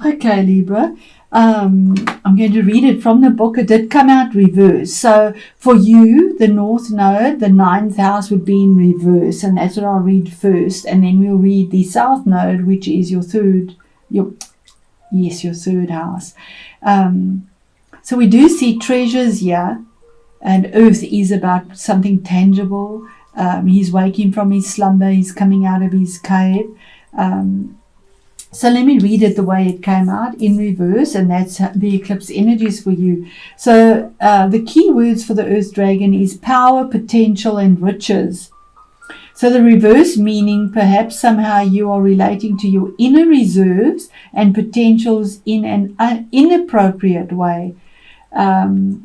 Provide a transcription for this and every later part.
Okay, Libra. I'm going to read it from the book. It did come out reverse. So for you, the North Node, the 9th house would be in reverse, and that's what I'll read first. And then we'll read the South Node, which is your third house. So we do see treasures here, and Earth is about something tangible. He's waking from his slumber. He's coming out of his cave. So let me read it the way it came out in reverse, and that's the eclipse energies for you. So the key words for the Earth Dragon is power, potential, and riches. So the reverse meaning, perhaps somehow you are relating to your inner reserves and potentials in an inappropriate way. The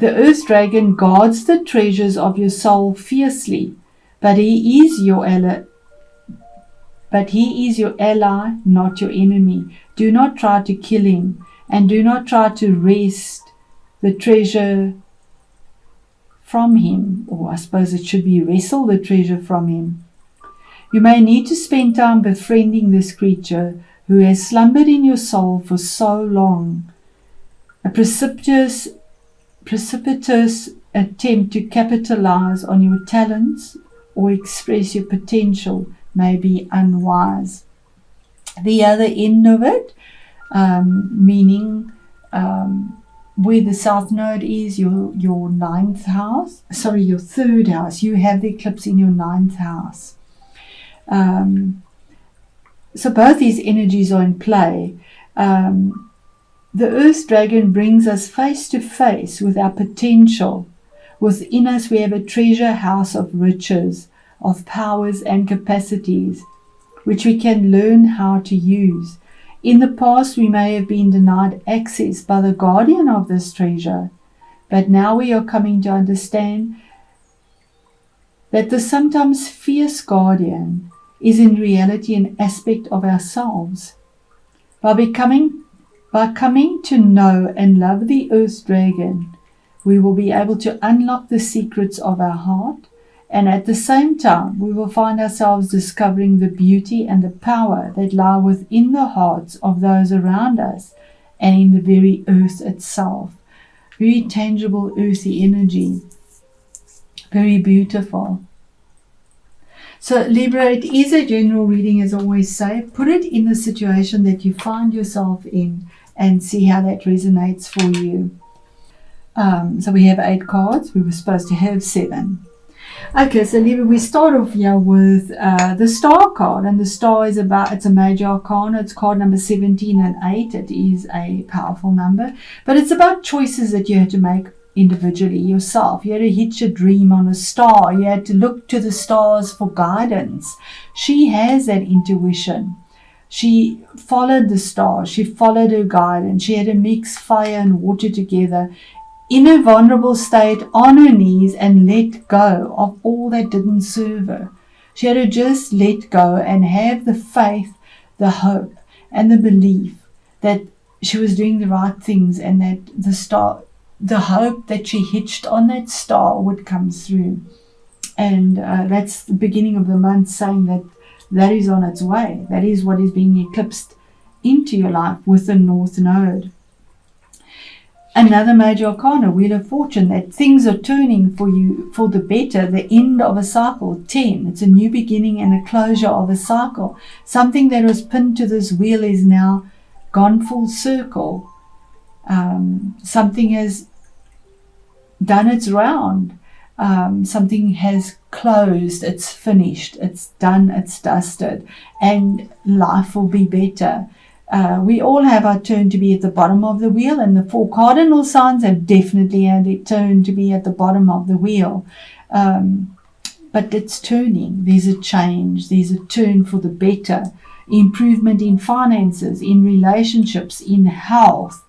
Earth Dragon guards the treasures of your soul fiercely, but he is your ally. Not your enemy. Do not try to kill him, and do not try to wrest the treasure from him, or I suppose it should be wrestle the treasure from him. You may need to spend time befriending this creature who has slumbered in your soul for so long. A precipitous attempt to capitalize on your talents or express your potential may be unwise. The other end of it, meaning where the South Node is, your 9th house, your 3rd house, you have the eclipse in your 9th house. So both these energies are in play. The Earth Dragon brings us face to face with our potential. Within us we have a treasure house of riches, of powers and capacities, which we can learn how to use. In the past we may have been denied access by the guardian of this treasure, but now we are coming to understand that the sometimes fierce guardian is in reality an aspect of ourselves. By coming to know and love the Earth Dragon, we will be able to unlock the secrets of our heart, and at the same time we will find ourselves discovering the beauty and the power that lie within the hearts of those around us and in the very earth itself. Very tangible earthy energy. Very beautiful. So Libra, it is a general reading, as I always say. Put it in the situation that you find yourself in and see how that resonates for you. So we have 8 cards. We were supposed to have 7. Okay, so Libra, we start off here with the Star card, and the Star is it's a major arcana. It's card number 17 and 8. It is a powerful number, but it's about choices that you had to make individually yourself. You had to hitch a dream on a star. You had to look to the stars for guidance. She has that intuition. She followed the stars. She followed her guidance. She had to mix fire and water together in a vulnerable state on her knees and let go of all that didn't serve her. She had to just let go and have the faith, the hope, and the belief that she was doing the right things, and that the hope that she hitched on that star would come through. And that's the beginning of the month, saying that is on its way. That is what is being eclipsed into your life with the North Node. Another major arcana, Wheel of Fortune, that things are turning for you for the better, the end of a cycle. 10, it's a new beginning and a closure of a cycle. Something that was pinned to this wheel is now gone full circle. Something has done its round. Something has closed, it's finished, it's done, it's dusted, and life will be better. We all have our turn to be at the bottom of the wheel, and the 4 cardinal signs have definitely had their turn to be at the bottom of the wheel. But it's turning. There's a change. There's a turn for the better. Improvement in finances, in relationships, in health.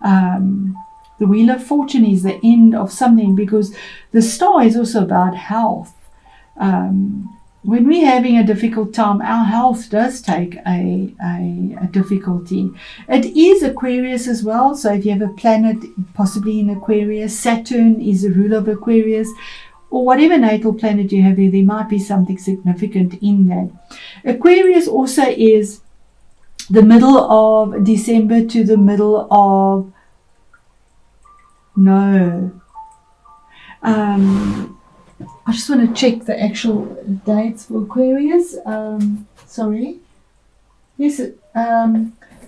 The Wheel of Fortune is the end of something, because the star is also about health. When we're having a difficult time, our health does take a difficulty. It is Aquarius as well. So if you have a planet possibly in Aquarius, Saturn is the ruler of Aquarius, or whatever natal planet you have there might be something significant in that. Aquarius also is the middle of December to the middle of I just want to check the actual dates for Aquarius.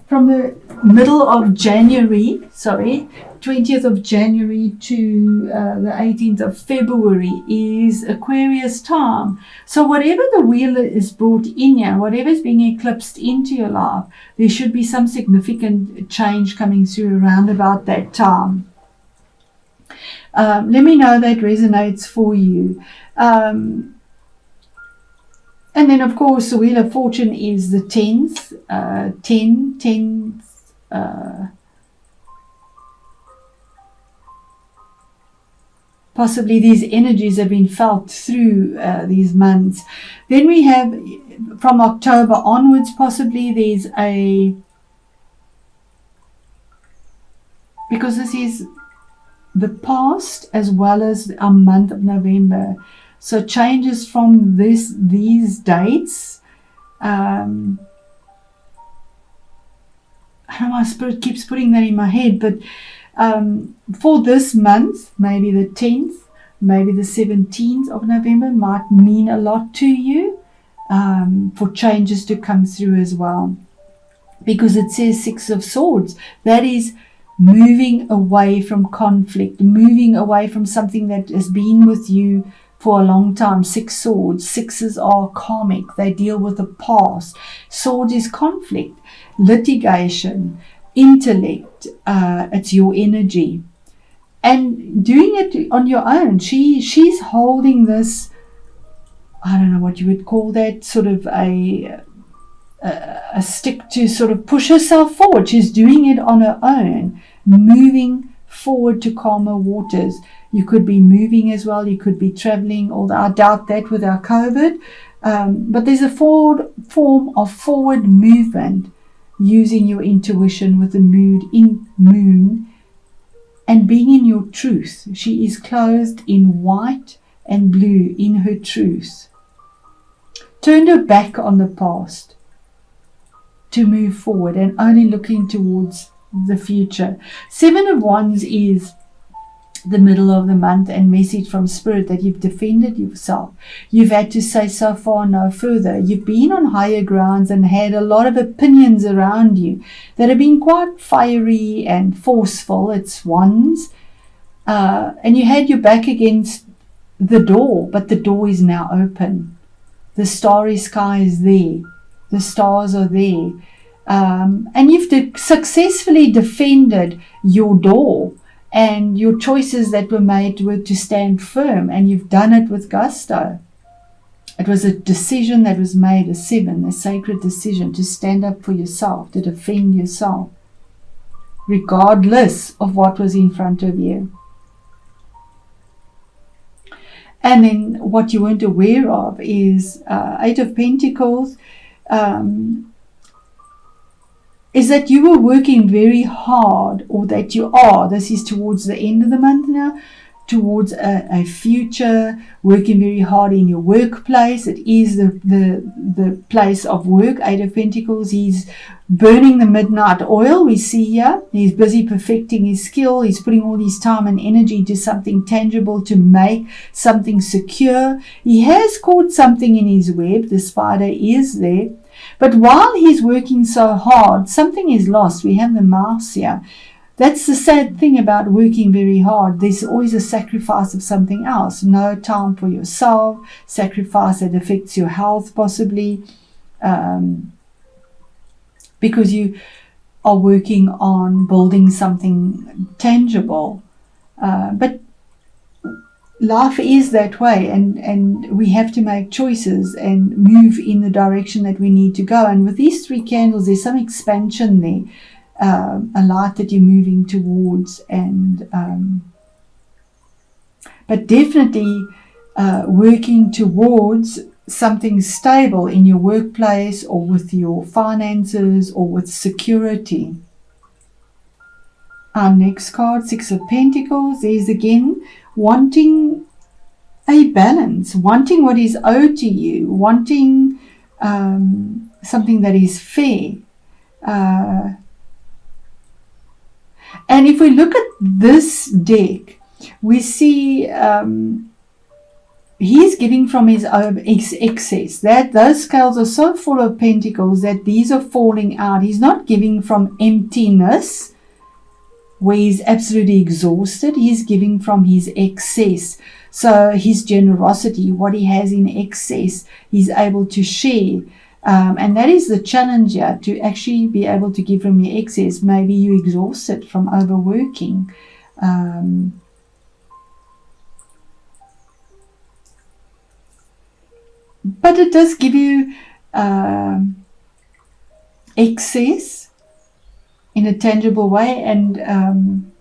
From the middle of January, 20th of January to the 18th of February is Aquarius time. So whatever the wheel is brought in here, whatever is being eclipsed into your life, there should be some significant change coming through around about that time. Let me know that resonates for you. And then, of course, the Wheel of Fortune is the 10th. 10th. Possibly these energies have been felt through these months. Then we have, from October onwards, possibly there's because this is the past as well as a month of November. So changes from these dates. I don't know, my spirit keeps putting that in my head, but for this month, maybe the 10th, maybe the 17th of November might mean a lot to you, for changes to come through as well. Because it says 6 of Swords. That is moving away from conflict, moving away from something that has been with you for a long time. 6 swords. Sixes are karmic. They deal with the past. Swords is conflict, litigation, intellect. It's your energy. And doing it on your own. She's holding this, I don't know what you would call that, sort of a stick to sort of push herself forward. She's doing it on her own, moving forward to calmer waters. You could be moving as well. You could be traveling, although I doubt that with our COVID. But there's a form of forward movement using your intuition with the moon and being in your truth. She is clothed in white and blue in her truth. Turned her back on the past to move forward and only looking towards the future. 7 of Wands is the middle of the month and message from Spirit that you've defended yourself. You've had to say so far, no further. You've been on higher grounds and had a lot of opinions around you that have been quite fiery and forceful. It's Wands. And you had your back against the door, but the door is now open. The starry sky is there. The stars are there. And you've successfully defended your door. And your choices that were made were to stand firm, and you've done it with gusto. It was a decision that was made, a 7, a sacred decision to stand up for yourself, to defend yourself, regardless of what was in front of you. And then what you weren't aware of is 8 of Pentacles, is that you were working very hard, or that you are, this is towards the end of the month now, towards a future, working very hard in your workplace. It is the place of work. 8 of Pentacles, he's burning the midnight oil, we see here. He's busy perfecting his skill. He's putting all his time and energy into something tangible to make something secure. He has caught something in his web. The spider is there. But while he's working so hard, something is lost. We have the mouse here. That's the sad thing about working very hard. There's always a sacrifice of something else. No time for yourself. Sacrifice that affects your health possibly. Because you are working on building something tangible. But life is that way, and we have to make choices and move in the direction that we need to go. And with these 3 candles, there's some expansion there, a light that you're moving towards, and but definitely working towards something stable in your workplace, or with your finances, or with security. Our next card, 6 of Pentacles, is again wanting a balance, wanting what is owed to you, wanting something that is fair. And if we look at this deck, we see he's giving from his own excess. That those scales are so full of pentacles that these are falling out. He's not giving from emptiness, where he's absolutely exhausted. He's giving from his excess. So his generosity, what he has in excess, he's able to share. And that is the challenge here, to actually be able to give from your excess. Maybe you're exhausted from overworking. But it does give you excess in a tangible way, and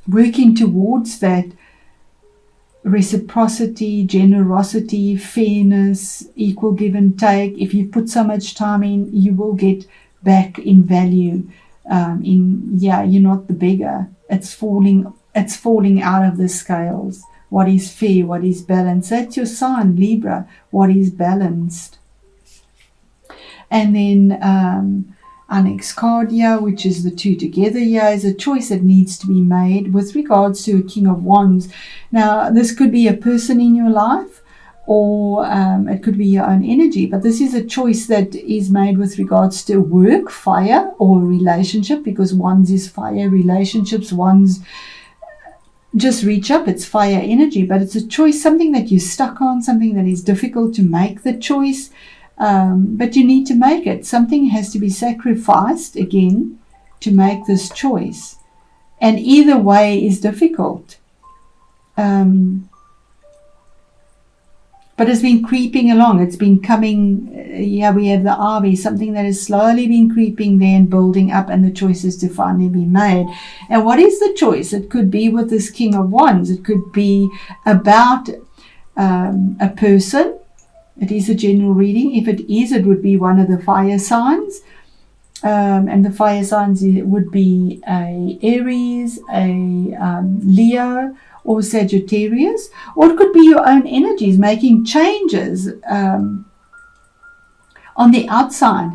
working towards that reciprocity, generosity, fairness, equal give and take. If you put so much time in, you will get back in value. You're not the beggar. It's falling out of the scales. What is fair, what is balanced. That's your sign, Libra, what is balanced. And then our next card here, which is the two together here, is a choice that needs to be made with regards to a King of Wands. Now, this could be a person in your life, or it could be your own energy, but this is a choice that is made with regards to work, fire, or relationship, because Wands is fire, relationships, Wands just reach up, it's fire energy, but it's a choice, something that you're stuck on, something that is difficult to make the choice. But you need to make it. Something has to be sacrificed again to make this choice. And either way is difficult. But it's been creeping along. It's been coming. We have the ivy, something that has slowly been creeping there and building up, and the choice is to finally be made. And what is the choice? It could be with this King of Wands. It could be about a person. It is a general reading. If it is, it would be one of the fire signs. And the fire signs would be a Aries, a Leo, or Sagittarius. Or it could be your own energies making changes on the outside.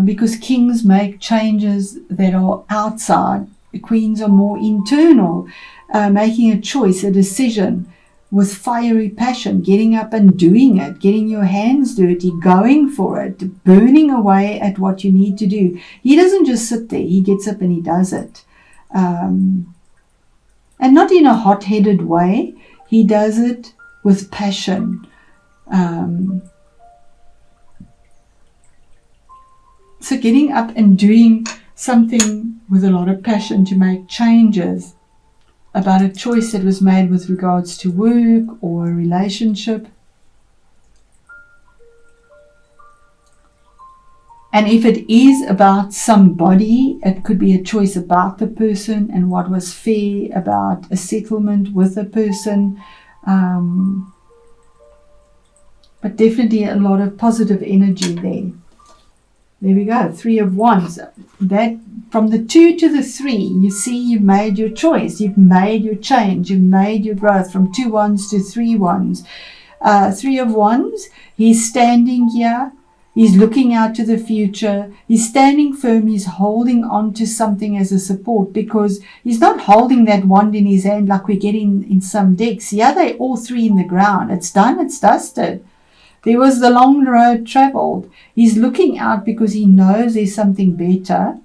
Because kings make changes that are outside. The queens are more internal, making a choice, a decision, with fiery passion, getting up and doing it, getting your hands dirty, going for it, burning away at what you need to do. He doesn't just sit there, he gets up and he does it. And not in a hot-headed way, he does it with passion. So getting up and doing something with a lot of passion to make changes about a choice that was made with regards to work or a relationship. And if it is about somebody, it could be a choice about the person and what was fair, about a settlement with a person. But definitely a lot of positive energy there. There we go, 3 of Wands. That from the 2 to the 3, you see you've made your choice, you've made your change, you've made your growth from 2 Wands to 3 Wands. 3 of Wands, he's standing here, he's looking out to the future, he's standing firm, he's holding on to something as a support, because he's not holding that wand in his hand like we get in some decks. Yeah, they're all 3 in the ground. It's done, it's dusted. There was the long road traveled. He's looking out because he knows there's something better,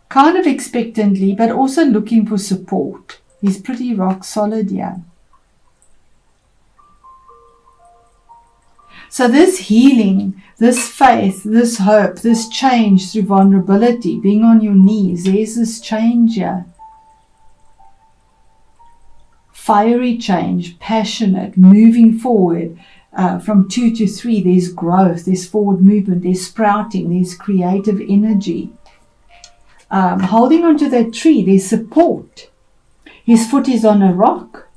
kind of expectantly, but also looking for support. He's pretty rock solid here. So this healing, this faith, this hope, this change through vulnerability, being on your knees, there's this change here. Fiery change, passionate, moving forward. From 2 to 3, there's growth, there's forward movement, there's sprouting, there's creative energy. Holding onto that tree, there's support. His foot is on a rock.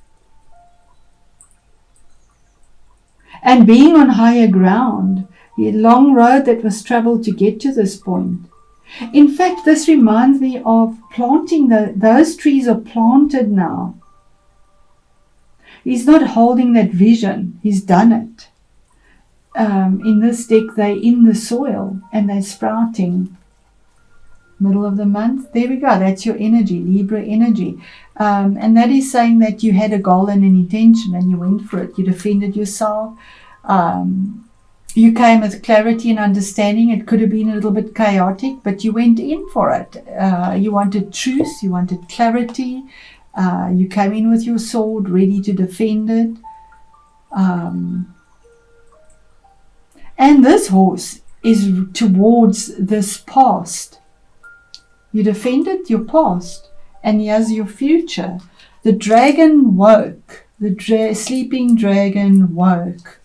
And being on higher ground, the long road that was traveled to get to this point. In fact, this reminds me of planting, those trees are planted now. He's not holding that vision. He's done it. in this deck, they're in the soil and they're sprouting. Middle of the month, there we go. That's your energy, Libra energy. And that is saying that you had a goal and an intention and you went for it. You defended yourself. You came with clarity and understanding. It could have been a little bit chaotic, but you went in for it. You wanted truth. You wanted clarity. You came in with your sword, ready to defend it. And this horse is towards this past. You defended your past, and here's your future. The dragon woke. The sleeping dragon woke.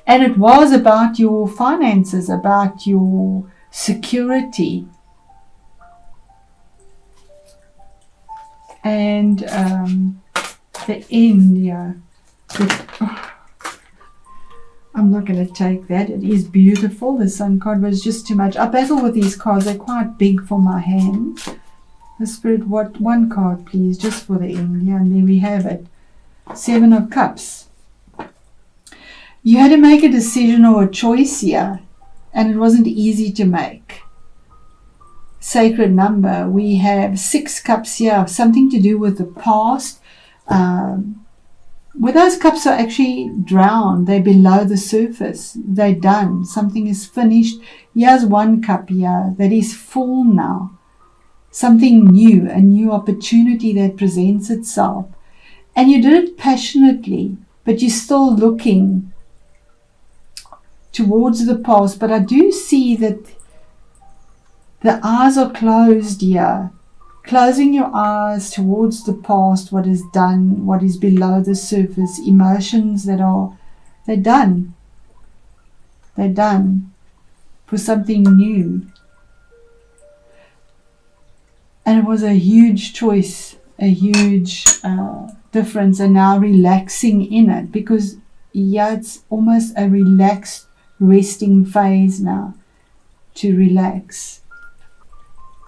And it was about your finances, about your security. And the end, yeah. I'm not going to take that. It is beautiful. The Sun card was just too much. I battle with these cards. They're quite big for my hands. The Spirit, what? One card, please, just for the end. Yeah, and there we have it. 7 of Cups. You had to make a decision or a choice here, and it wasn't easy to make. Sacred number. We have 6 cups here. Something to do with the past. Where those cups are actually drowned, they're below the surface, they're done, something is finished. Here's 1 cup here that is full now, something new, a new opportunity that presents itself, and you did it passionately, but you're still looking towards the past. But I do see that the eyes are closed here. Closing your eyes towards the past, what is done, what is below the surface, emotions that are, they're done. They're done for something new. And it was a huge choice, a huge difference, and now relaxing in it, because yeah, it's almost a relaxed, resting phase now, to relax.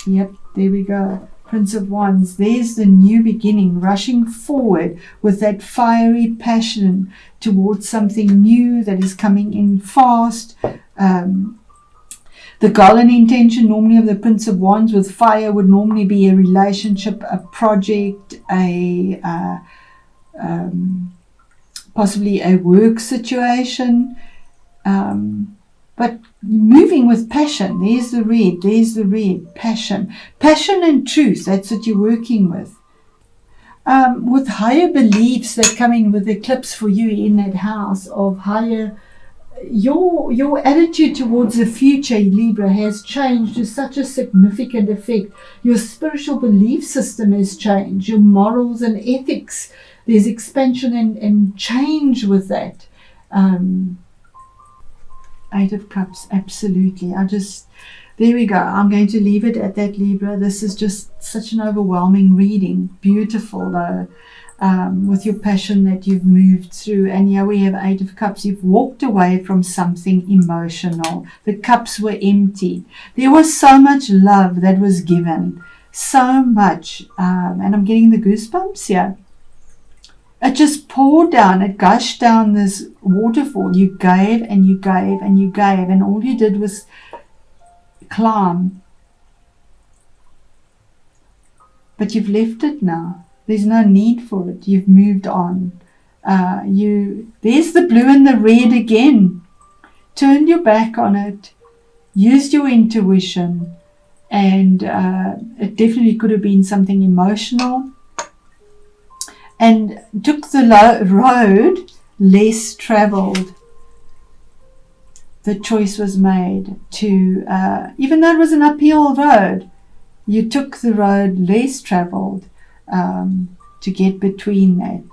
Yep, there we go. Prince of Wands, there's the new beginning, rushing forward with that fiery passion towards something new that is coming in fast. The goal and intention normally of the Prince of Wands with fire would normally be a relationship, a project, possibly a work situation. But moving with passion, there's the red, passion and truth, that's what you're working with. With higher beliefs that come in with eclipse for you in that house of higher, your attitude towards the future, Libra, has changed to such a significant effect. Your spiritual belief system has changed, your morals and ethics, there's expansion and change with that. 8 of Cups, absolutely. There we go. I'm going to leave it at that, Libra. This is just such an overwhelming reading. Beautiful, though, with your passion that you've moved through. And here we have 8 of Cups. You've walked away from something emotional. The cups were empty. There was so much love that was given. So much. And I'm getting the goosebumps here. It just poured down, it gushed down this waterfall. You gave and you gave and you gave, and all you did was climb. But you've left it now. There's no need for it. You've moved on. There's the blue and the red again. Turned your back on it, used your intuition, and it definitely could have been something emotional. And took the road less traveled. The choice was made to, even though it was an uphill road, you took the road less traveled to get between that.